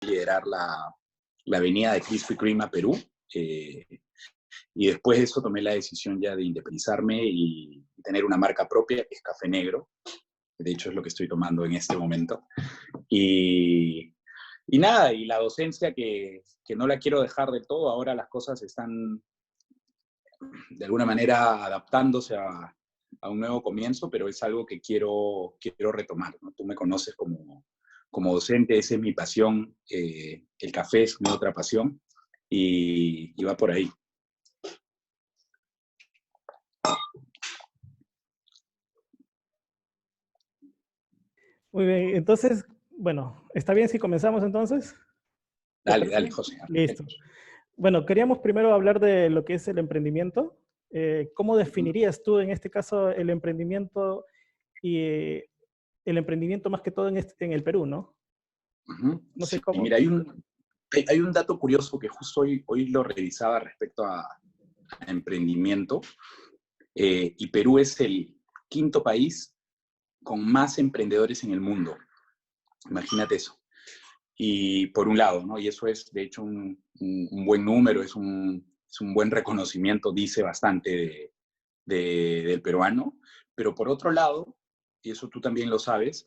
liderar la avenida de Krispy Kreme a Perú. Y después de eso tomé la decisión ya de independizarme y tener una marca propia, que es Café Negro. De hecho, es lo que estoy tomando en este momento. Y nada, y la docencia que no la quiero dejar del todo. Ahora las cosas están de alguna manera adaptándose a un nuevo comienzo, pero es algo que quiero retomar, ¿no? Tú me conoces como docente, esa es mi pasión, el café es mi otra pasión, y va por ahí. Muy bien, entonces, bueno, ¿está bien si comenzamos entonces? ¿Te Dale, parece dale, bien? José. Listo. Bueno, queríamos primero hablar de lo que es el emprendimiento. ¿Cómo definirías tú en este caso el emprendimiento y el emprendimiento más que todo en el Perú, ¿no? No sé Sí, cómo. mira, hay un dato curioso que justo hoy lo revisaba respecto a emprendimiento, y Perú es el quinto país con más emprendedores en el mundo. Imagínate eso. Y por un lado, ¿no? Y eso es, de hecho, un buen número, es un buen reconocimiento, dice bastante del peruano. Pero por otro lado, y eso tú también lo sabes,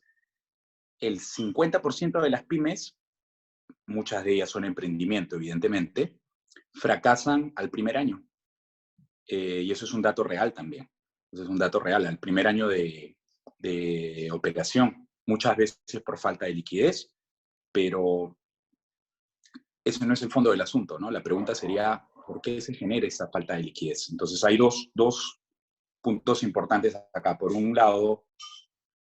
el 50% de las pymes, muchas de ellas son emprendimiento, evidentemente, fracasan al primer año. Y eso es un dato real también. Eso es un dato real, al primer año de operación. Muchas veces por falta de liquidez, pero ese no es el fondo del asunto, ¿no? La pregunta sería, ¿por qué se genera esta falta de liquidez? Entonces hay dos puntos importantes acá. Por un lado,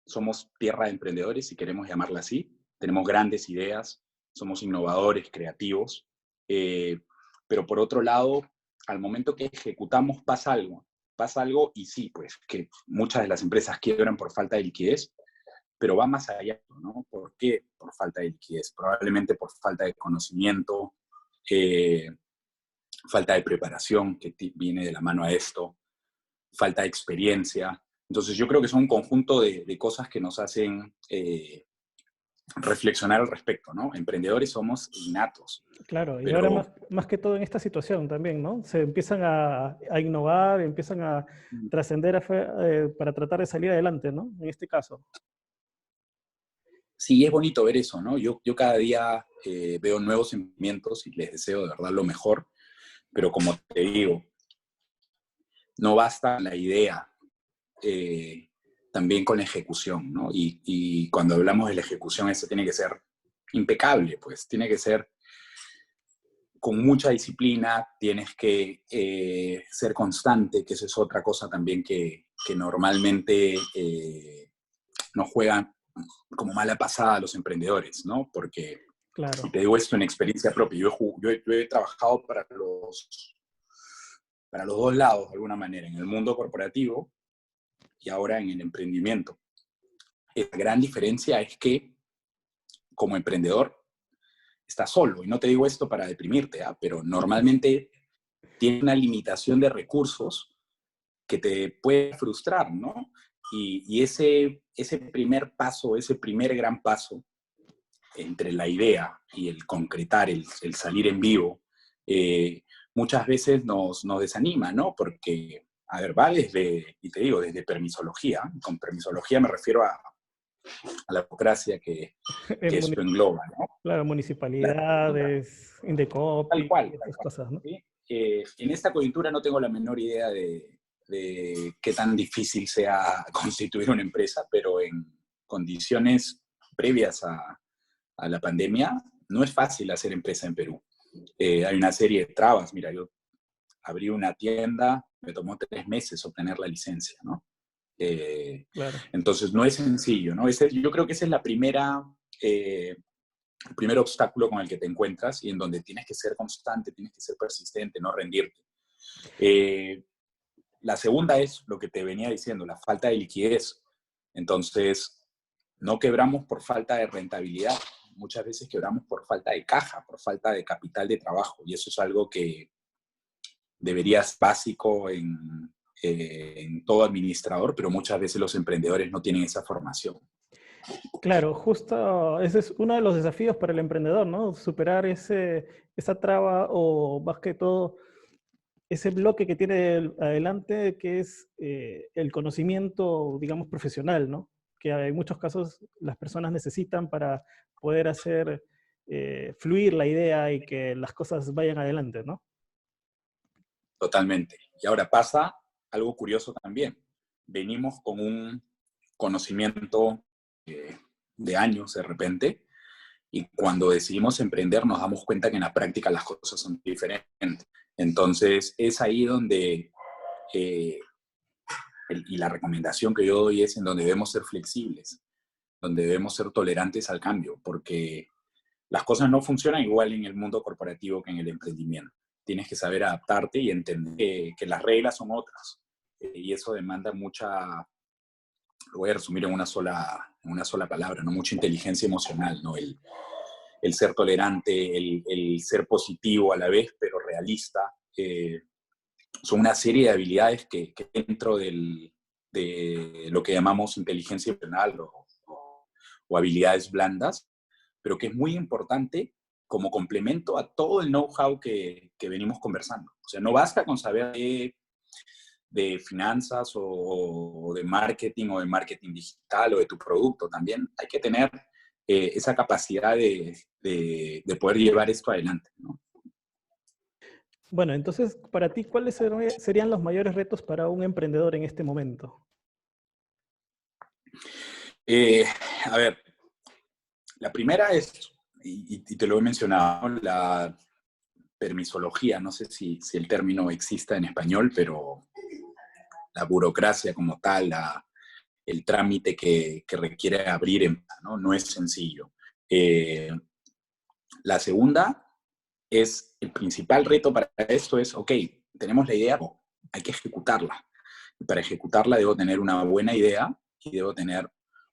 somos tierra de emprendedores, si queremos llamarla así. Tenemos grandes ideas, somos innovadores, creativos. Eh, pero por otro lado, al momento que ejecutamos pasa algo y sí, pues que muchas de las empresas quiebran por falta de liquidez, pero va más allá, ¿no? ¿Por qué? Por falta de liquidez, probablemente por falta de conocimiento, eh, falta de preparación, que viene de la mano a esto, falta de experiencia. Entonces yo creo que son un conjunto de cosas que nos hacen reflexionar al respecto, ¿no? Emprendedores somos innatos, Claro, y ahora pero más que todo en esta situación también, ¿no? Se empiezan a innovar, empiezan a trascender para tratar de salir adelante, ¿no? En este caso. sí, es bonito ver eso, ¿no? Yo cada día veo nuevos emprendimientos y les deseo de verdad lo mejor, pero como te digo, no basta la idea, eh, también con la ejecución, ¿no? Y cuando hablamos de la ejecución, eso tiene que ser impecable, pues tiene que ser con mucha disciplina, tienes que ser constante, que eso es otra cosa también que normalmente nos juegan como mala pasada a los emprendedores, ¿no? Porque, y Claro. te digo esto en experiencia propia, yo he trabajado para los dos lados, de alguna manera, en el mundo corporativo y ahora en el emprendimiento. La gran diferencia es que como emprendedor estás solo, y no te digo esto para deprimirte, ¿eh? Pero normalmente tiene una limitación de recursos que te puede frustrar, ¿no? Y ese primer paso, ese primer gran paso entre la idea y el concretar, el salir en vivo, muchas veces nos desanima, ¿no? Porque, a ver, va desde, y te digo, desde permisología. Con permisología me refiero a la burocracia que En esto engloba, ¿no? claro, municipalidades, Tal Indecopi, cual, tal esas cual. cosas, ¿no? ¿Sí? En esta coyuntura no tengo la menor idea de qué tan difícil sea constituir una empresa, pero en condiciones previas a la pandemia no es fácil hacer empresa en Perú. Hay una serie de trabas. Mira, yo abrí una tienda, me tomó 3 meses obtener la licencia, ¿no? Claro. Entonces no es sencillo, ¿no? Yo creo que esa es la primera, el primer obstáculo con el que te encuentras y en donde tienes que ser constante, tienes que ser persistente, no rendirte. Eh, la segunda es lo que te venía diciendo, la falta de liquidez. Entonces, no quebramos por falta de rentabilidad, muchas veces quebramos por falta de caja, por falta de capital de trabajo, y eso es algo que debería ser básico en todo administrador, pero muchas veces los emprendedores no tienen esa formación. Claro, justo ese es uno de los desafíos para el emprendedor, ¿no? Superar esa traba o más que todo ese bloque que tiene adelante, que es el conocimiento, digamos, profesional, ¿no? Que en muchos casos las personas necesitan para poder hacer fluir la idea y que las cosas vayan adelante, ¿no? Totalmente. Y ahora pasa algo curioso también. Venimos con un conocimiento de años de repente, y cuando decidimos emprender nos damos cuenta que en la práctica las cosas son diferentes. Entonces es ahí donde, eh, y la recomendación que yo doy es en donde debemos ser flexibles, donde debemos ser tolerantes al cambio, porque las cosas no funcionan igual en el mundo corporativo que en el emprendimiento. Tienes que saber adaptarte y entender que las reglas son otras. Y eso demanda mucha, lo voy a resumir en una sola palabra, ¿no? Mucha inteligencia emocional, ¿no? El ser tolerante, el ser positivo a la vez, pero realista. Son una serie de habilidades que dentro de lo que llamamos inteligencia emocional o habilidades blandas, pero que es muy importante como complemento a todo el know-how que venimos conversando. O sea, no basta con saber de finanzas o de marketing digital o de tu producto. También hay que tener esa capacidad de poder llevar esto adelante, ¿no? Bueno, entonces, para ti, ¿cuáles serían los mayores retos para un emprendedor en este momento? Eh, a ver, la primera es, y te lo he mencionado, la permisología. No sé si el término exista en español, pero la burocracia como tal, el trámite que requiere abrir, ¿no? No es sencillo. La segunda es, el principal reto para esto es, ok, tenemos la idea, hay que ejecutarla. Y para ejecutarla debo tener una buena idea y debo tener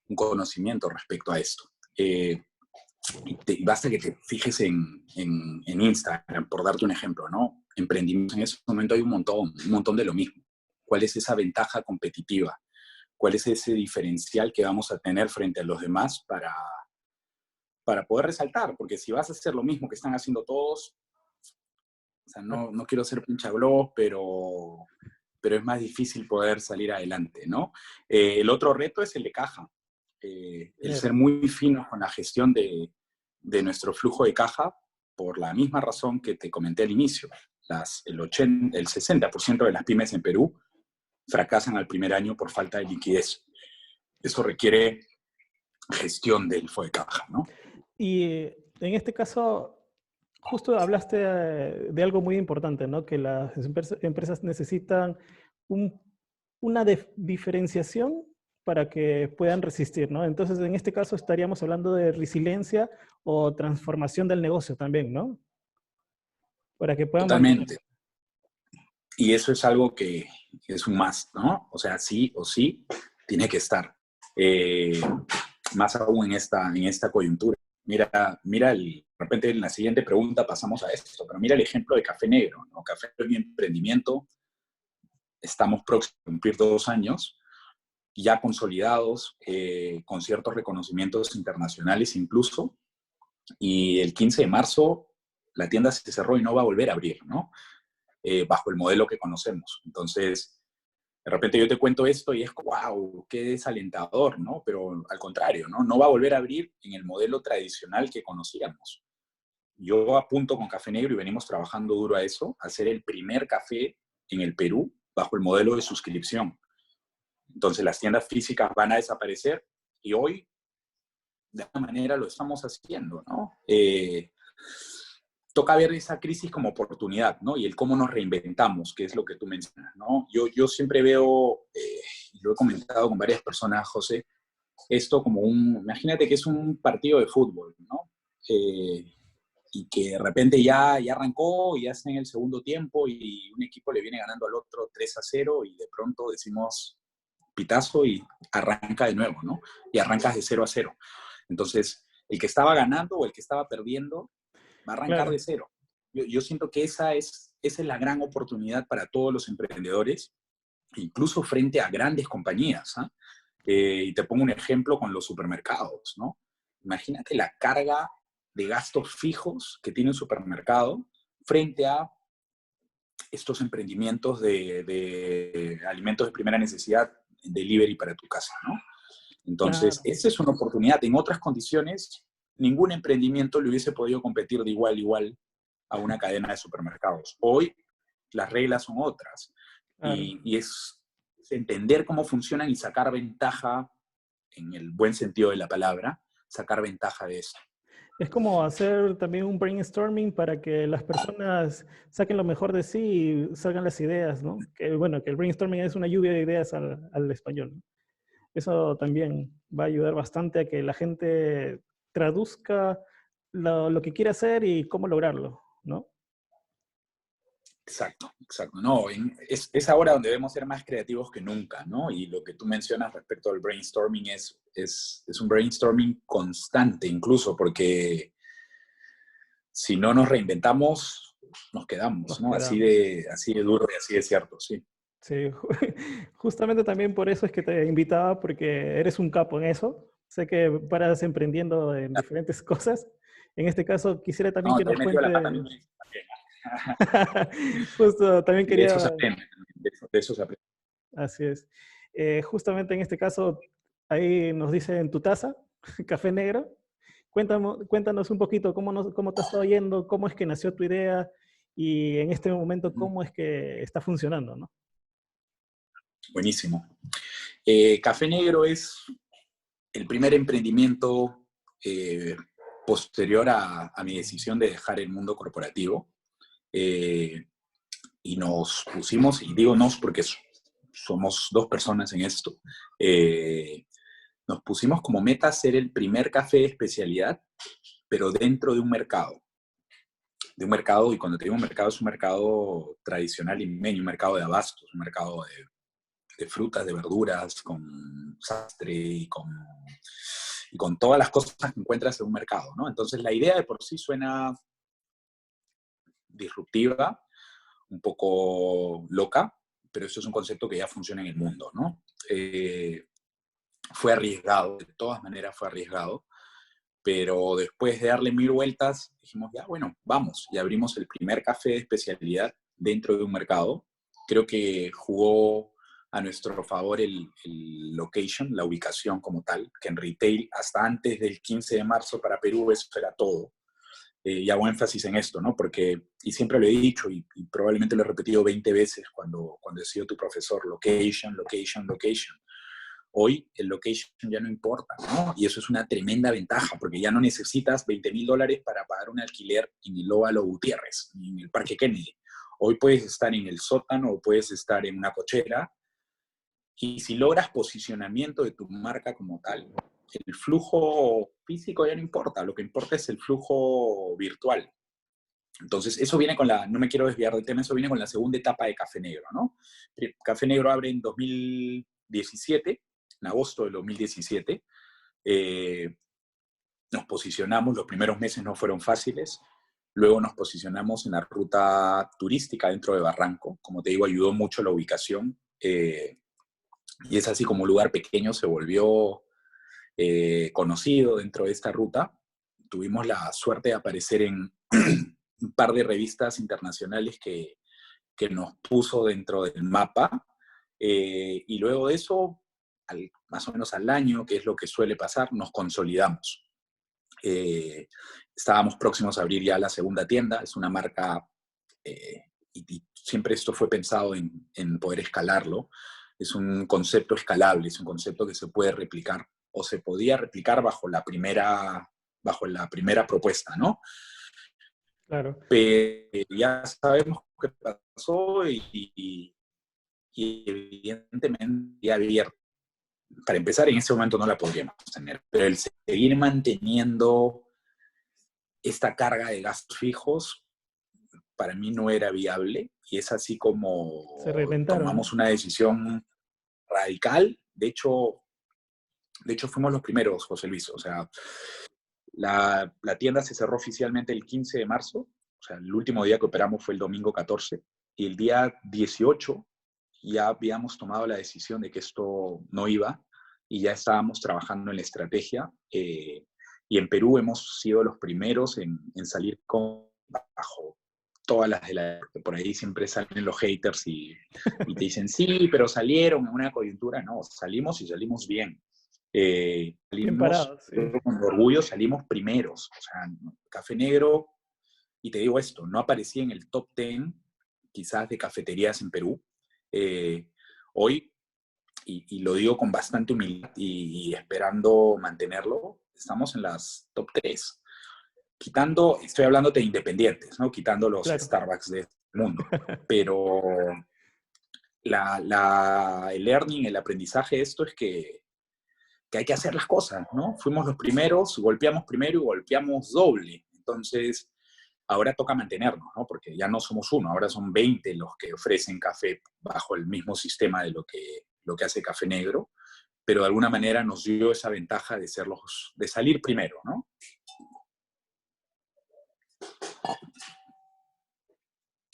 un conocimiento respecto a esto. Y basta que te fijes en Instagram, por darte un ejemplo, ¿no? Emprendimientos en ese momento hay un montón de lo mismo. ¿Cuál es esa ventaja competitiva? ¿Cuál es ese diferencial que vamos a tener frente a los demás para poder resaltar? Porque si vas a hacer lo mismo que están haciendo todos, o sea, no quiero ser pinchagloss, pero es más difícil poder salir adelante, ¿no? El otro reto es el de caja. El ser Claro. muy finos con la gestión de nuestro flujo de caja, por la misma razón que te comenté al inicio. El 60% de las pymes en Perú fracasan al primer año por falta de liquidez. Eso requiere gestión del flujo de caja, ¿no? Y en este caso, justo hablaste de algo muy importante, ¿no? Que las empresas necesitan un- una diferenciación para que puedan resistir, ¿no? Entonces, en este caso estaríamos hablando de resiliencia o transformación del negocio también, ¿no? Para que puedan mantener. Totalmente. Y eso es algo que es un must, ¿no? O sea, sí o sí tiene que estar. Eh, Más aún en esta coyuntura. De repente en la siguiente pregunta pasamos a esto, pero mira el ejemplo de Café Negro, ¿no? Café Negro es mi emprendimiento, estamos próximos a cumplir 2 años, ya consolidados, con ciertos reconocimientos internacionales incluso, y el 15 de marzo la tienda se cerró y no va a volver a abrir, ¿no? Bajo el modelo que conocemos. Entonces, de repente yo te cuento esto y es, wow, qué desalentador, ¿no? Pero al contrario, ¿no? No va a volver a abrir en el modelo tradicional que conocíamos. Yo apunto con Café Negro y venimos trabajando duro a eso, a ser el primer café en el Perú bajo el modelo de suscripción. Entonces las tiendas físicas van a desaparecer y hoy de alguna manera lo estamos haciendo, ¿no? Toca ver esa crisis como oportunidad, ¿no? Y el cómo nos reinventamos, que es lo que tú mencionas, ¿no? Yo siempre veo, y lo he comentado con varias personas, José, esto como imagínate que es un partido de fútbol, ¿no? Y que de repente ya arrancó y ya está en el segundo tiempo y un equipo le viene ganando al otro 3-0 y de pronto decimos pitazo y arranca de nuevo, ¿no? Y arrancas de 0-0. Entonces, el que estaba ganando o el que estaba perdiendo va a arrancar de Claro. cero. Yo siento que esa es la gran oportunidad para todos los emprendedores, incluso frente a grandes compañías, ¿eh? Y te pongo un ejemplo con los supermercados, ¿no? Imagínate la carga de gastos fijos que tiene un supermercado frente a estos emprendimientos de alimentos de primera necesidad, delivery para tu casa, ¿no? Entonces, Claro. esa es una oportunidad. En otras condiciones, ningún emprendimiento le hubiese podido competir de igual a igual a una cadena de supermercados. Hoy las reglas son otras Claro. y es entender cómo funcionan y sacar ventaja, en el buen sentido de la palabra, sacar ventaja de eso. Es como hacer también un brainstorming para que las personas saquen lo mejor de sí y salgan las ideas, ¿no? Que bueno, que el brainstorming es una lluvia de ideas al español, ¿no? Eso también va a ayudar bastante a que la gente traduzca lo que quiere hacer y cómo lograrlo, ¿no? Exacto, exacto. No, es ahora donde debemos ser más creativos que nunca, ¿no? Y lo que tú mencionas respecto al brainstorming es un brainstorming constante, incluso, porque si no nos reinventamos, nos quedamos, Nos ¿no? quedamos. Así de duro y así de cierto, sí. Sí, justamente también por eso es que te invitaba, porque eres un capo en eso. Sé que paras emprendiendo en diferentes cosas. En este caso, quisiera también No, que te he nos metido la pata cuentes. también. Justo, también Y de eso se quería, aprende, de eso se aprende. así es. Justamente en este caso, ahí nos dice en tu taza, café negro. Cuéntanos un poquito cómo te está yendo, cómo es que nació tu idea y en este momento cómo es que está funcionando, ¿no? Buenísimo. Café Negro es el primer emprendimiento posterior a mi decisión de dejar el mundo corporativo. Eh, y nos pusimos, y digo nos porque somos dos personas en esto, nos pusimos como meta ser el primer café de especialidad, pero dentro de un mercado. De un mercado, y cuando te digo un mercado, es un mercado tradicional limeño, un mercado de abastos, un mercado de frutas, de verduras, con sastre y con todas las cosas que encuentras en un mercado, ¿no? Entonces la idea de por sí suena disruptiva, un poco loca, pero eso es un concepto que ya funciona en el mundo, ¿no? Fue arriesgado, de todas maneras fue arriesgado, pero después de darle 1000 vueltas, dijimos, ya, bueno, vamos, y abrimos el primer café de especialidad dentro de un mercado. Creo que jugó a nuestro favor el location, la ubicación como tal, que en retail hasta antes del 15 de marzo para Perú eso era todo. Y hago énfasis en esto, ¿no? Porque, y siempre lo he dicho y probablemente lo he repetido 20 veces cuando he sido tu profesor, location, location, location. Hoy el location ya no importa, ¿no? Y eso es una tremenda ventaja, porque ya no necesitas $20,000 para pagar un alquiler en el Óvalo Gutiérrez, ni en el Parque Kennedy. Hoy puedes estar en el sótano o puedes estar en una cochera, y si logras posicionamiento de tu marca como tal, el flujo físico ya no importa, lo que importa es el flujo virtual. Entonces, eso viene con la, no me quiero desviar del tema, eso viene con la segunda etapa de Café Negro, ¿no? Café Negro abre en 2017, en agosto del 2017. Nos posicionamos, los primeros meses no fueron fáciles, luego nos posicionamos en la ruta turística dentro de Barranco, como te digo, ayudó mucho la ubicación, y es así como un lugar pequeño se volvió conocido dentro de esta ruta. Tuvimos la suerte de aparecer en un par de revistas internacionales que nos puso dentro del mapa, y luego de eso, más o menos al año, que es lo que suele pasar, nos consolidamos. Estábamos próximos a abrir ya la segunda tienda, es una marca, y siempre esto fue pensado en poder escalarlo, es un concepto escalable, es un concepto que se puede replicar o se podía replicar bajo la primera propuesta, ¿no? Claro. Pero ya sabemos qué pasó y evidentemente ya abierto. Para empezar, en ese momento no la podríamos tener, pero el seguir manteniendo esta carga de gastos fijos para mí no era viable, y es así Se como reinventaron, ¿no? tomamos una decisión radical. De hecho fuimos los primeros, José Luis. O sea, la tienda se cerró oficialmente el 15 de marzo, o sea, el último día que operamos fue el domingo 14, y el día 18 ya habíamos tomado la decisión de que esto no iba, y ya estábamos trabajando en la estrategia. Y en Perú hemos sido los primeros en salir bajo todas las de la... Por ahí siempre salen los haters y te dicen, sí, pero salieron en una coyuntura. No, salimos y salimos bien. Bien Salimos, parados, sí. con orgullo, salimos primeros. O sea, Café Negro, y te digo esto, no aparecía en el top 10 quizás de cafeterías en Perú. Hoy, y lo digo con bastante humildad y esperando mantenerlo, estamos en las top 3. Quitando, estoy hablando de independientes, ¿no? Quitando los Claro. Starbucks de este mundo. Pero el learning, el aprendizaje de esto es que hay que hacer las cosas, ¿no? Fuimos los primeros, golpeamos primero y golpeamos doble. Entonces, ahora toca mantenernos, ¿no? Porque ya no somos uno, ahora son 20 los que ofrecen café bajo el mismo sistema de lo que hace Café Negro, pero de alguna manera nos dio esa ventaja de salir primero, ¿no?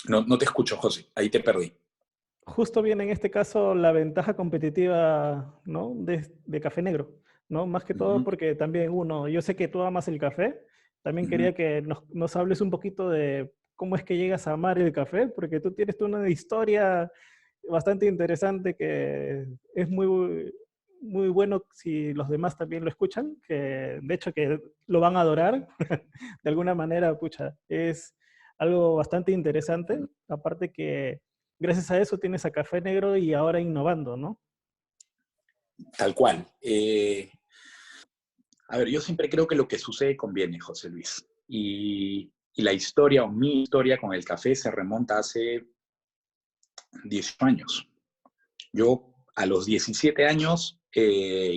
No te escucho, José, ahí te perdí. Justo viene en este caso la ventaja competitiva, ¿no? De Café Negro, ¿no? Más que todo Uh-huh, porque también uno, yo sé que tú amas el café, también uh-huh. quería que nos hables un poquito de cómo es que llegas a amar el café, porque tú tienes una historia bastante interesante que es muy, muy bueno si los demás también lo escuchan, que de hecho que lo van a adorar, de alguna manera, pucha, es algo bastante interesante, aparte que gracias a eso tienes a Café Negro y ahora innovando, ¿no? Tal cual. A ver, yo siempre creo que lo que sucede conviene, José Luis. Y la historia o mi historia con el café se remonta hace 18 años. Yo a los 17 años,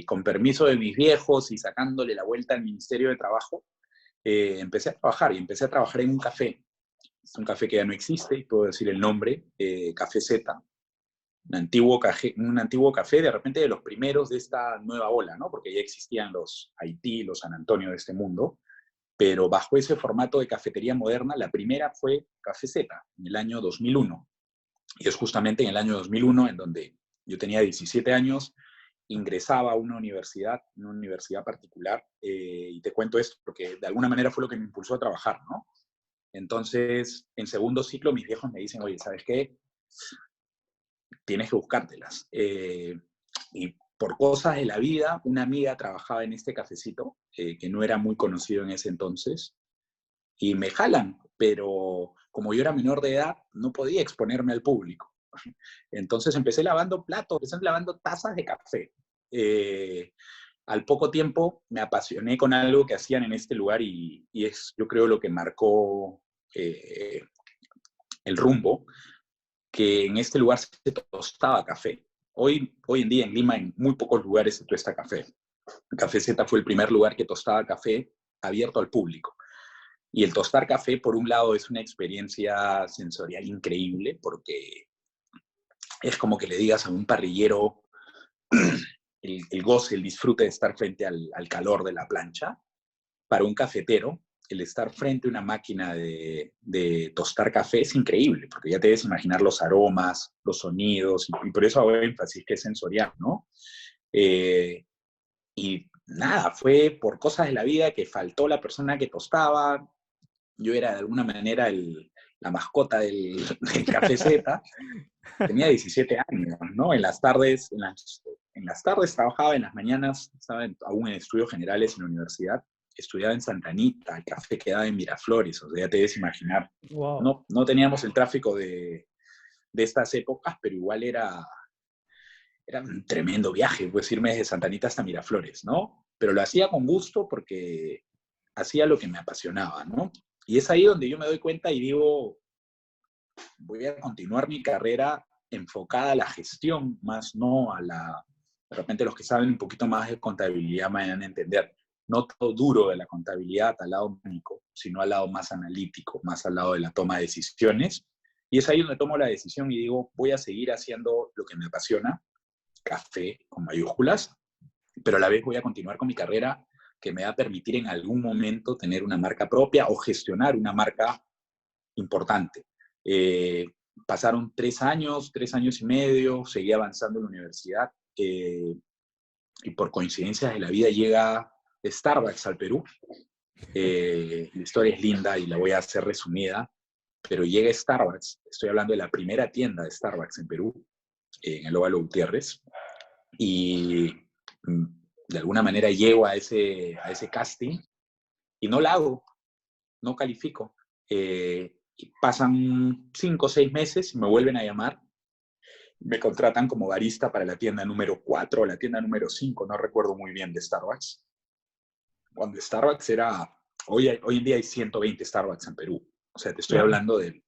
con permiso de mis viejos y sacándole la vuelta al Ministerio de Trabajo, empecé a trabajar y empecé a trabajar en un café. Es un café que ya no existe, y puedo decir el nombre, Café Z, un antiguo café de repente de los primeros de esta nueva ola, ¿no? Porque ya existían los Haití, los San Antonio de este mundo, pero bajo ese formato de cafetería moderna, la primera fue Café Z, en el año 2001. Y es justamente en el año 2001 en donde yo tenía 17 años, ingresaba a una universidad particular, y te cuento esto porque de alguna manera fue lo que me impulsó a trabajar, ¿no? Entonces, en segundo ciclo, mis viejos me dicen, oye, ¿sabes qué? Tienes que buscártelas. Y por cosas de la vida, una amiga trabajaba en este cafecito, que no era muy conocido en ese entonces, y me jalan, pero como yo era menor de edad, no podía exponerme al público. Entonces empecé lavando platos, empecé lavando tazas de café. Al poco tiempo me apasioné con algo que hacían en este lugar y es, yo creo, lo que marcó el rumbo, que en este lugar se tostaba café. Hoy en día en Lima en muy pocos lugares se tuesta café. Café Z fue el primer lugar que tostaba café abierto al público. Y el tostar café, por un lado, es una experiencia sensorial increíble, porque es como que le digas a un parrillero el goce, el disfrute de estar frente al calor de la plancha. Para un cafetero, el estar frente a una máquina de tostar café es increíble, porque ya te debes imaginar los aromas, los sonidos, y por eso hago énfasis que es sensorial, ¿no? Y nada, fue por cosas de la vida que faltó la persona que tostaba. Yo era de alguna manera la mascota del Café Z. Tenía 17 años, ¿no? En las tardes trabajaba, en las mañanas estaba aún en estudios generales en la universidad. Estudiaba en Santa Anita, el café quedaba en Miraflores, o sea, ya te debes imaginar. Wow. No teníamos el tráfico de estas épocas, pero igual era un tremendo viaje, pues irme desde Santa Anita hasta Miraflores, ¿no? Pero lo hacía con gusto porque hacía lo que me apasionaba, ¿no? Y es ahí donde yo me doy cuenta y digo, voy a continuar mi carrera enfocada a la gestión, más no a la... De repente los que saben un poquito más de contabilidad me van a entender, no todo duro de la contabilidad al lado técnico, sino al lado más analítico, más al lado de la toma de decisiones. Y es ahí donde tomo la decisión y digo, voy a seguir haciendo lo que me apasiona, café con mayúsculas, pero a la vez voy a continuar con mi carrera que me va a permitir en algún momento tener una marca propia o gestionar una marca importante. Eh, Pasaron 3 años y medio, seguí avanzando en la universidad, y por coincidencias de la vida llega Starbucks al Perú. La historia es linda y la voy a hacer resumida, pero llega Starbucks, estoy hablando de la primera tienda de Starbucks en Perú, en el Óvalo Gutiérrez, y de alguna manera llego a ese casting y no la hago, no califico. Y pasan 5 o 6 meses y me vuelven a llamar. Me contratan como barista para la tienda número 4 o la tienda número 5, no recuerdo muy bien, de Starbucks. Cuando Starbucks era... Hoy en día hay 120 Starbucks en Perú. O sea, te estoy Claro. hablando de...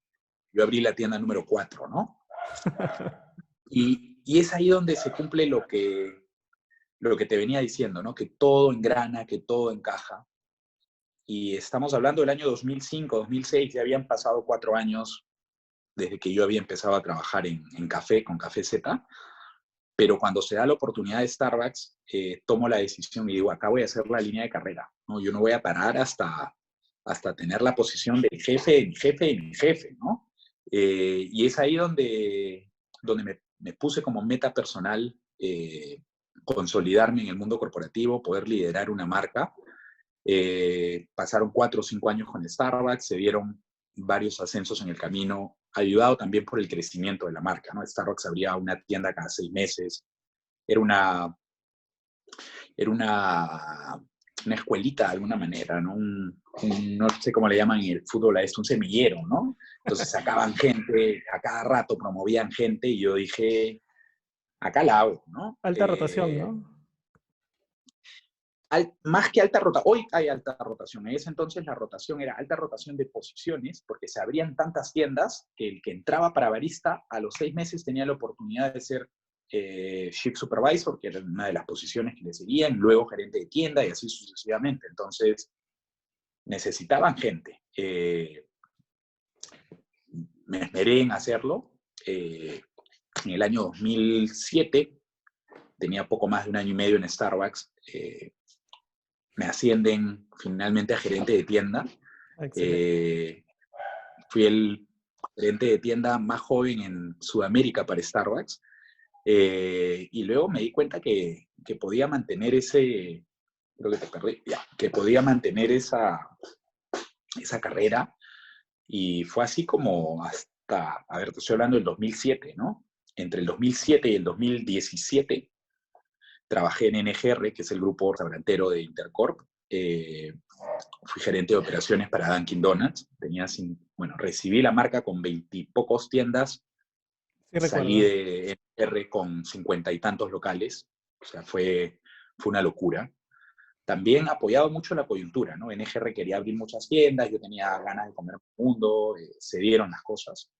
Yo abrí la tienda número 4, ¿no? Y es ahí donde se cumple lo que te venía diciendo, ¿no? Que todo engrana, que todo encaja. Y estamos hablando del año 2005, 2006, ya habían pasado 4 años desde que yo había empezado a trabajar en café, con Café Z, pero cuando se da la oportunidad de Starbucks, tomo la decisión y digo, acá voy a hacer la línea de carrera, ¿no? Yo no voy a parar hasta tener la posición del jefe, de mi jefe, de mi jefe, ¿no? Y es ahí donde me puse como meta personal consolidarme en el mundo corporativo, poder liderar una marca. Pasaron 4 o 5 años con Starbucks, se dieron varios ascensos en el camino, ayudado también por el crecimiento de la marca, ¿no? Starbucks abría una tienda cada 6 meses, era una escuelita de alguna manera, ¿no? No sé cómo le llaman en el fútbol a esto, un semillero, ¿no? Entonces sacaban gente, a cada rato promovían gente y yo dije, acá la hago, ¿no? Alta rotación, ¿no? Más que alta rotación, hoy hay alta rotación, en ese entonces la rotación era alta rotación de posiciones, porque se abrían tantas tiendas que el que entraba para barista a los 6 meses tenía la oportunidad de ser Shift Supervisor, que era una de las posiciones que le seguían, luego gerente de tienda y así sucesivamente. Entonces, necesitaban gente. Me esmeré en hacerlo. En el año 2007, tenía poco más de 1 año y medio en Starbucks, me ascienden finalmente a gerente de tienda. Fui el gerente de tienda más joven en Sudamérica para Starbucks. Y luego me di cuenta que podía mantener ese, creo que te perdí, ya, que podía mantener esa carrera. Y fue así como hasta, a ver, te estoy hablando del 2007, ¿no? Entre el 2007 y el 2017 trabajé en NGR, que es el grupo restaurantero de Intercorp. Fui gerente de operaciones para Dunkin' Donuts. Recibí la marca con 20 y pocos tiendas. Sí, Salí recuerdo. de NGR con 50 y tantos locales. O sea, fue una locura. También apoyado mucho la coyuntura, ¿no? NGR quería abrir muchas tiendas, yo tenía ganas de comer el mundo, se dieron las cosas.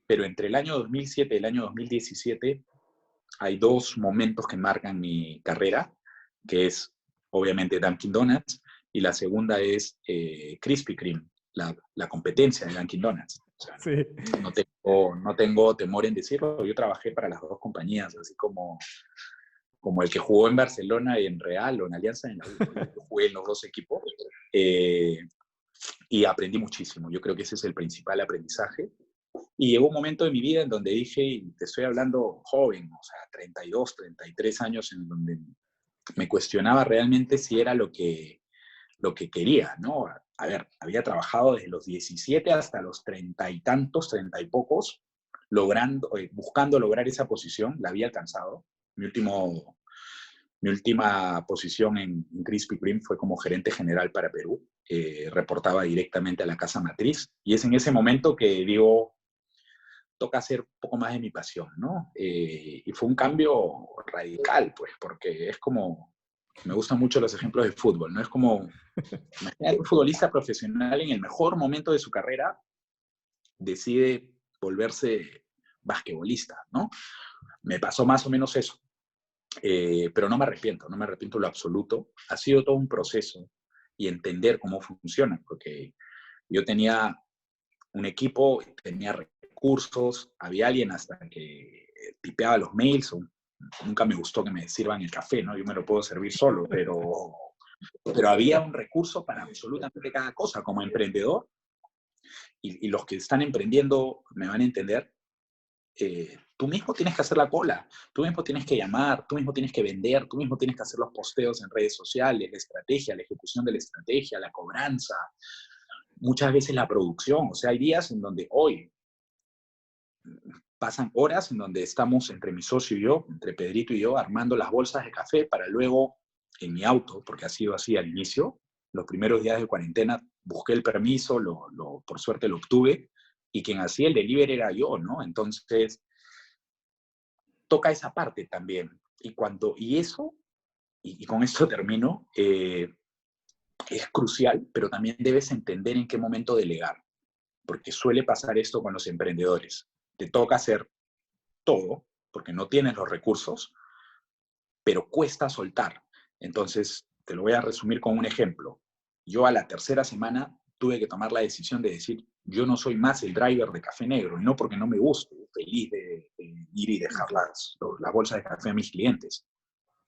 Pero entre el año 2007 y el año 2017 hay 2 momentos que marcan mi carrera, que es obviamente Dunkin' Donuts y la segunda es Krispy Kreme, la competencia de Dunkin' Donuts. O sea, Sí. no tengo temor en decirlo, yo trabajé para las 2 compañías, así como el que jugó en Barcelona y en Real o en Alianza en la U, ¿no? Yo jugué en los 2 equipos y aprendí muchísimo. Yo creo que ese es el principal aprendizaje. Y llegó un momento de mi vida en donde dije, y te estoy hablando joven, o sea, 32, 33 años, en donde me cuestionaba realmente si era lo que quería, ¿no? A ver, había trabajado desde los 17 hasta los 30 y tantos, 30 y pocos, buscando lograr esa posición, la había alcanzado. Mi última posición en Krispy Kreme fue como gerente general para Perú. Reportaba directamente a la casa matriz. Y es en ese momento que digo, toca hacer un poco más de mi pasión, ¿no? Y fue un cambio radical, pues, porque es como, me gustan mucho los ejemplos de fútbol, ¿no? Es como, imagínate un futbolista profesional en el mejor momento de su carrera decide volverse basquetbolista, ¿no? Me pasó más o menos eso. Pero no me arrepiento en lo absoluto. Ha sido todo un proceso y entender cómo funciona, porque yo tenía un equipo, tenía recursos, había alguien hasta que tipeaba los mails, nunca me gustó que me sirvan el café, ¿no? Yo me lo puedo servir solo, pero había un recurso para absolutamente cada cosa como emprendedor, y los que están emprendiendo me van a entender, Tú mismo tienes que hacer la cola, tú mismo tienes que llamar, tú mismo tienes que vender, tú mismo tienes que hacer los posteos en redes sociales, la estrategia, la ejecución de la estrategia, la cobranza, muchas veces la producción. O sea, hay días en donde hoy pasan horas en donde estamos entre mi socio y yo, entre Pedrito y yo, armando las bolsas de café para luego, en mi auto, porque ha sido así al inicio, los primeros días de cuarentena, busqué el permiso, por suerte lo obtuve, y quien hacía el delivery era yo, ¿no? Entonces, toca esa parte también. Y eso, y con esto termino, es crucial, pero también debes entender en qué momento delegar, porque suele pasar esto con los emprendedores. Te toca hacer todo, porque no tienes los recursos, pero cuesta soltar. Entonces, te lo voy a resumir con un ejemplo. Yo a la tercera semana tuve que tomar la decisión de decir, yo no soy más el driver de café negro, y no porque no me guste, feliz de ir y dejar las bolsas de café a mis clientes.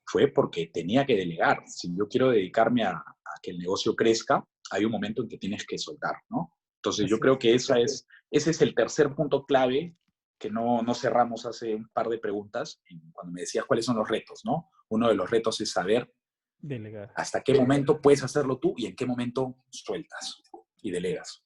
Fue porque tenía que delegar. Si yo quiero dedicarme a que el negocio crezca, hay un momento en que tienes que soltar, ¿no? Entonces yo Así creo es. que ese es el tercer punto clave que no cerramos hace un par de preguntas, cuando me decías cuáles son los retos, ¿no? Uno de los retos es saber Delegar. hasta qué momento puedes hacerlo tú y en qué momento sueltas y delegas.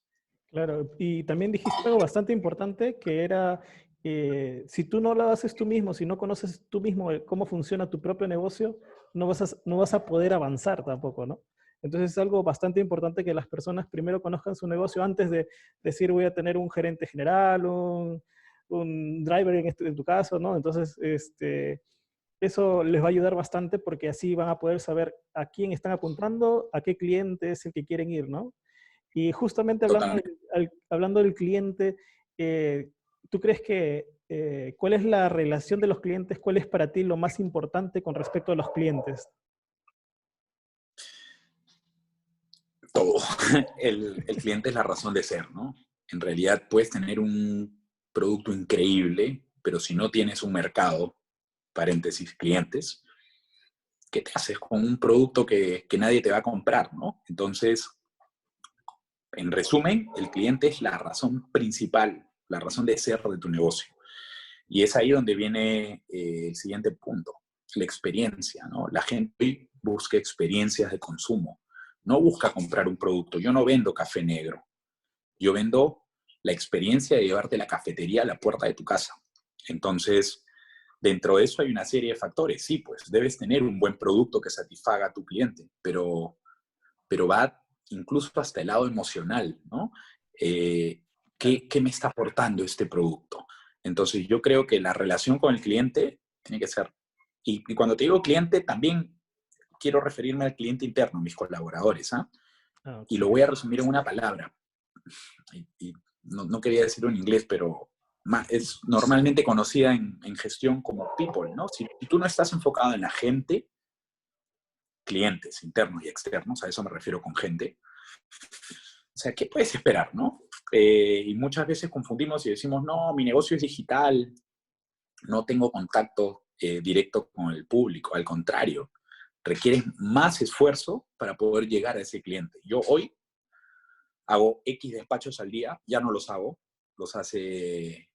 Claro, y también dijiste algo bastante importante que era, si tú no lo haces tú mismo, si no conoces tú mismo cómo funciona tu propio negocio, no vas a poder avanzar tampoco, ¿no? Entonces es algo bastante importante que las personas primero conozcan su negocio antes de decir voy a tener un gerente general, un driver en tu caso, ¿no? Entonces, eso les va a ayudar bastante porque así van a poder saber a quién están apuntando, a qué cliente es el que quieren ir, ¿no? Y justamente Totalmente. hablando del cliente, ¿tú crees que cuál es la relación de los clientes? ¿Cuál es para ti lo más importante con respecto a los clientes? Todo. El cliente es la razón de ser, ¿no? En realidad puedes tener un producto increíble, pero si no tienes un mercado, paréntesis, clientes, ¿qué te haces con un producto que nadie te va a comprar, ¿no? Entonces, en resumen, el cliente es la razón principal, la razón de ser de tu negocio. Y es ahí donde viene el siguiente punto, la experiencia, ¿no? La gente busca experiencias de consumo, no busca comprar un producto. Yo no vendo café negro, yo vendo la experiencia de llevarte la cafetería a la puerta de tu casa. Entonces, dentro de eso hay una serie de factores. Sí, pues debes tener un buen producto que satisfaga a tu cliente, pero va incluso hasta el lado emocional, ¿no? ¿Qué me está aportando este producto? Entonces yo creo que la relación con el cliente tiene que ser, y cuando te digo cliente, también quiero referirme al cliente interno, mis colaboradores, ¿ah? Ah, Y lo ok. voy a resumir en una palabra, y no quería decirlo en inglés, pero es normalmente conocida en gestión como people, ¿no? Si tú no estás enfocado en la gente, clientes internos y externos, a eso me refiero con gente. O sea, ¿qué puedes esperar, no? Y muchas veces confundimos y decimos, no, mi negocio es digital, no tengo contacto directo con el público. Al contrario, requiere más esfuerzo para poder llegar a ese cliente. Yo hoy hago X despachos al día, ya no los hago, los hace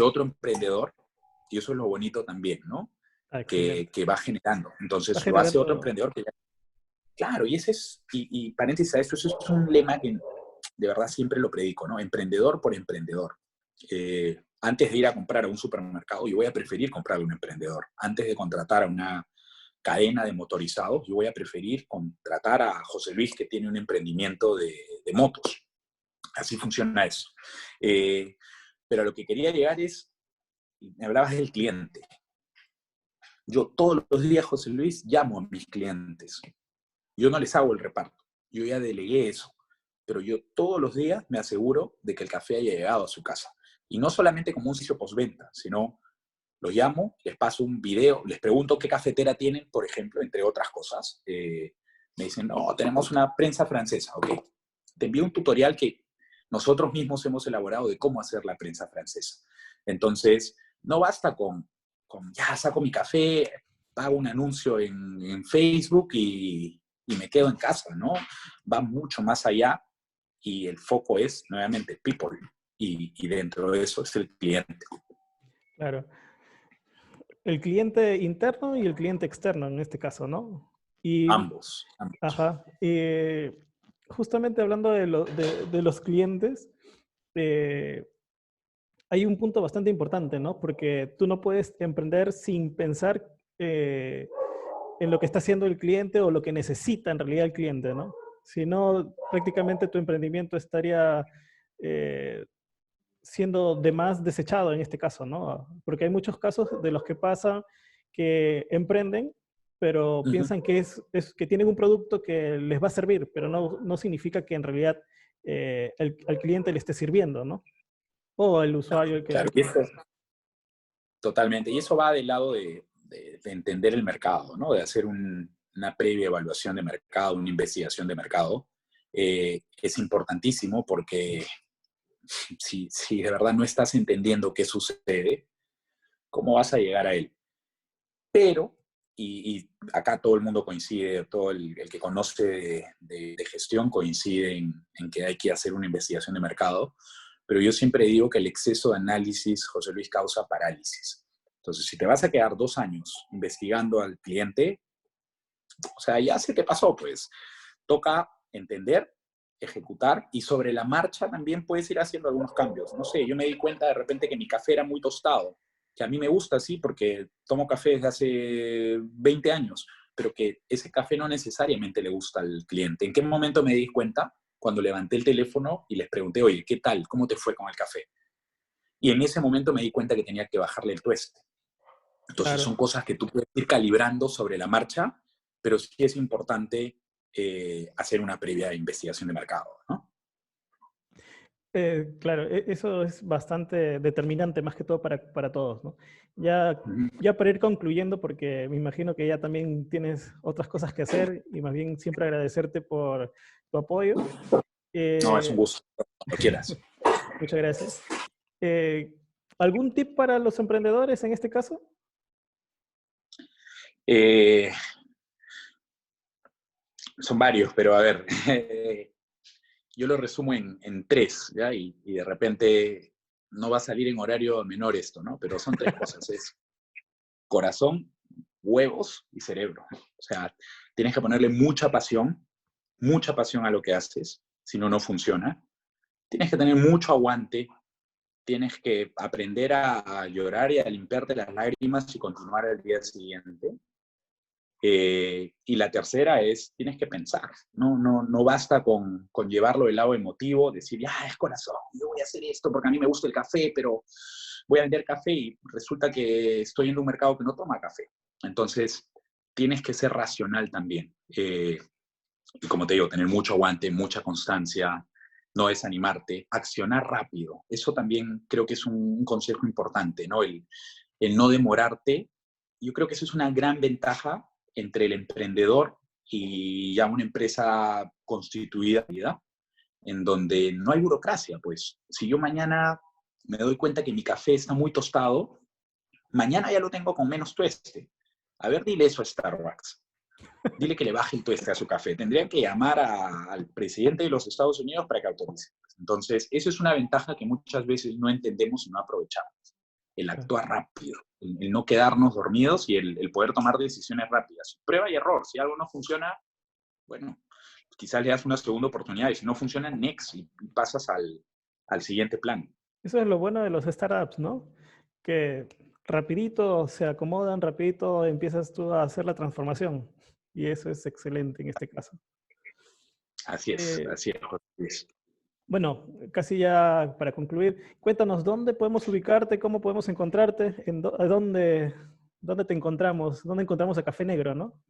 otro emprendedor, y eso es lo bonito también, ¿no? Ah, excelente. Que va generando. Va Entonces lo hace otro generando, emprendedor que ya. Claro, y ese es, y paréntesis a esto, eso es un lema que de verdad siempre lo predico, ¿no? Emprendedor por emprendedor. Antes de ir a comprar a un supermercado, yo voy a preferir comprar a un emprendedor. Antes de contratar a una cadena de motorizados, yo voy a preferir contratar a José Luis, que tiene un emprendimiento de motos. Así funciona eso. Pero a lo que quería llegar es, me hablabas del cliente. Yo todos los días, José Luis, llamo a mis clientes. Yo no les hago el reparto, yo ya delegué eso, pero yo todos los días me aseguro de que el café haya llegado a su casa. Y no solamente como un servicio postventa, sino los llamo, les paso un video, les pregunto qué cafetera tienen, por ejemplo, entre otras cosas. Me dicen, no, tenemos una prensa francesa, ok. Te envío un tutorial que nosotros mismos hemos elaborado de cómo hacer la prensa francesa. Entonces, no basta con ya saco mi café, hago un anuncio en Facebook y me quedo en casa, ¿no? Va mucho más allá y el foco es, nuevamente, people. Y dentro de eso es el cliente. claro. el cliente interno y el cliente externo en este caso, ¿no? Y, Ambos, ambos. ajá, justamente hablando de los clientes, eh, hay un punto bastante importante, ¿no? Porque tú no puedes emprender sin pensar en lo que está haciendo el cliente o lo que necesita en realidad el cliente, ¿no? Si no, prácticamente tu emprendimiento estaría eh, siendo de más desechado en este caso, ¿no? Porque hay muchos casos de los que pasa que emprenden, pero Ujú. piensan que, que tienen un producto que les va a servir, pero no significa que en realidad al cliente le esté sirviendo, ¿no? O el usuario el que... Claro, y eso, totalmente. Y eso va del lado de entender el mercado, ¿no? De hacer una previa evaluación de mercado, una investigación de mercado. Es importantísimo porque si de verdad no estás entendiendo qué sucede, ¿cómo vas a llegar a él? Pero, y acá todo el mundo coincide, todo el que conoce de gestión coincide en que hay que hacer una investigación de mercado, pero yo siempre digo que el exceso de análisis, José Luis, causa parálisis. Entonces, si te vas a quedar 2 años investigando al cliente, o sea, ya se te pasó, pues toca entender, ejecutar y sobre la marcha también puedes ir haciendo algunos cambios. No sé, yo me di cuenta de repente que mi café era muy tostado, que a mí me gusta, sí, porque tomo café desde hace 20 años, pero que ese café no necesariamente le gusta al cliente. ¿En qué momento me di cuenta? Cuando levanté el teléfono y les pregunté, oye, ¿qué tal? ¿Cómo te fue con el café? Y en ese momento me di cuenta que tenía que bajarle el tueste. Entonces Claro. son cosas que tú puedes ir calibrando sobre la marcha, pero sí es importante hacer una previa investigación de mercado, ¿no? Claro, eso es bastante determinante más que todo para todos, ¿no? Ya, Ujú. ya para ir concluyendo, porque me imagino que ya también tienes otras cosas que hacer y más bien siempre agradecerte por tu apoyo. No, es un Eh, gusto, cuando quieras. muchas gracias. Eh, ¿Algún tip para los emprendedores en este caso? Eh, Son varios, pero a ver, yo lo resumo en tres, ¿ya? Y de repente no va a salir en horario menor esto, ¿no? Pero son tres cosas, es corazón, huevos y cerebro. O sea, tienes que ponerle mucha pasión a lo que haces, si no, no funciona. Tienes que tener mucho aguante, tienes que aprender a llorar y a limpiarte las lágrimas y continuar el día siguiente. Y la tercera es, tienes que pensar, no basta con llevarlo del lado emotivo, decir, ya, es corazón, yo voy a hacer esto porque a mí me gusta el café, pero voy a vender café y resulta que estoy en un mercado que no toma café. Entonces, tienes que ser racional también. Y como te digo, tener mucho aguante, mucha constancia, no desanimarte, accionar rápido. Eso también creo que es un consejo importante, ¿no? El no demorarte. Yo creo que eso es una gran ventaja entre el emprendedor y ya una empresa constituida, en donde no hay burocracia. Pues si yo mañana me doy cuenta que mi café está muy tostado, mañana ya lo tengo con menos tueste. A ver, dile eso a Starbucks. Dile que le baje el tueste a su café. Tendría que llamar al presidente de los Estados Unidos para que autorice. Entonces, eso es una ventaja que muchas veces no entendemos y no aprovechamos. El actuar rápido, el no quedarnos dormidos y el poder tomar decisiones rápidas. Prueba y error. Si algo no funciona, bueno, quizás le das una segunda oportunidad y si no funciona, next y pasas al siguiente plan. Eso es lo bueno de los startups, ¿no? Que rapidito se acomodan, rapidito empiezas tú a hacer la transformación. Y eso es excelente en este caso. Eh, Así es, José Luis. bueno, casi ya para concluir, cuéntanos dónde podemos ubicarte, cómo podemos encontrarte, dónde te encontramos, dónde encontramos a Café Negro, ¿no?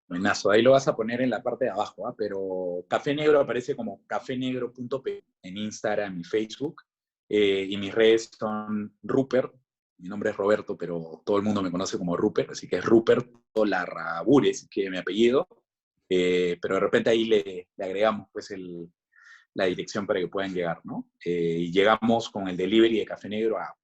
Buenazo, ahí lo vas a poner en la parte de abajo, ¿eh? Pero Café Negro aparece como cafenegro.p en Instagram y Facebook. Y mis redes son Rupert, mi nombre es Roberto, pero todo el mundo me conoce como Rupert, así que es Rupert Larrabures, que es mi apellido. Pero de repente ahí le agregamos pues la dirección para que puedan llegar, ¿no? Y llegamos con el delivery de Café Negro a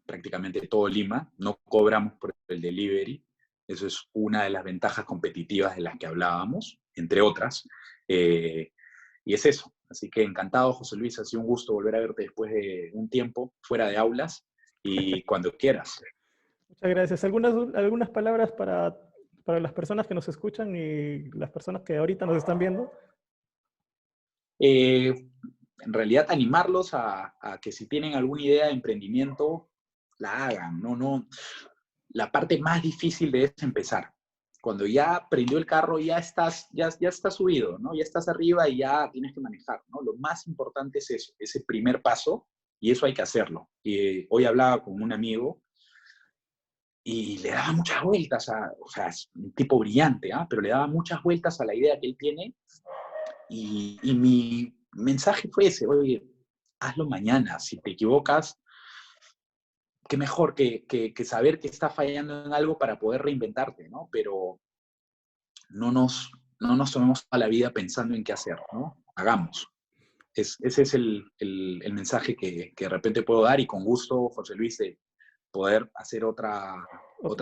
prácticamente todo Lima, no cobramos por el delivery, eso es una de las ventajas competitivas de las que hablábamos, entre otras, y es eso. Así que encantado, José Luis, ha sido un gusto volver a verte después de un tiempo fuera de aulas y cuando quieras. Muchas gracias. Algunas palabras para las personas que nos escuchan y las personas que ahorita nos están viendo? En realidad, animarlos a que si tienen alguna idea de emprendimiento, la hagan. No, la parte más difícil de es empezar. Cuando ya prendió el carro, ya estás subido, ¿no? Ya estás arriba y ya tienes que manejar, ¿no? Lo más importante es eso, ese primer paso, y eso hay que hacerlo. Hoy hablaba con un amigo y le daba muchas vueltas o sea, es un tipo brillante, ¿ah? Pero le daba muchas vueltas a la idea que él tiene, y mi mensaje fue ese: oye, hazlo mañana. Si te equivocas, qué mejor que saber que está fallando en algo para poder reinventarte, ¿no? Pero no nos tomemos a la vida pensando en qué hacer, ¿no? Hagamos. Ese es el mensaje que de repente puedo dar, y con gusto, José Luis, de poder hacer otra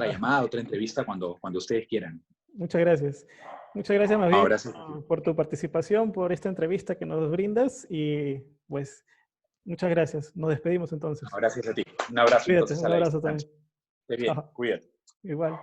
llamada, otra entrevista cuando ustedes quieran. Muchas gracias. Muchas gracias más No, bien gracias a ti. por tu participación, por esta entrevista que nos brindas y pues muchas gracias. Nos despedimos entonces. No, gracias a ti. Un abrazo Cuídate, entonces a un la abrazo distancia. también. Estés bien, Chao. cuídate. Igual.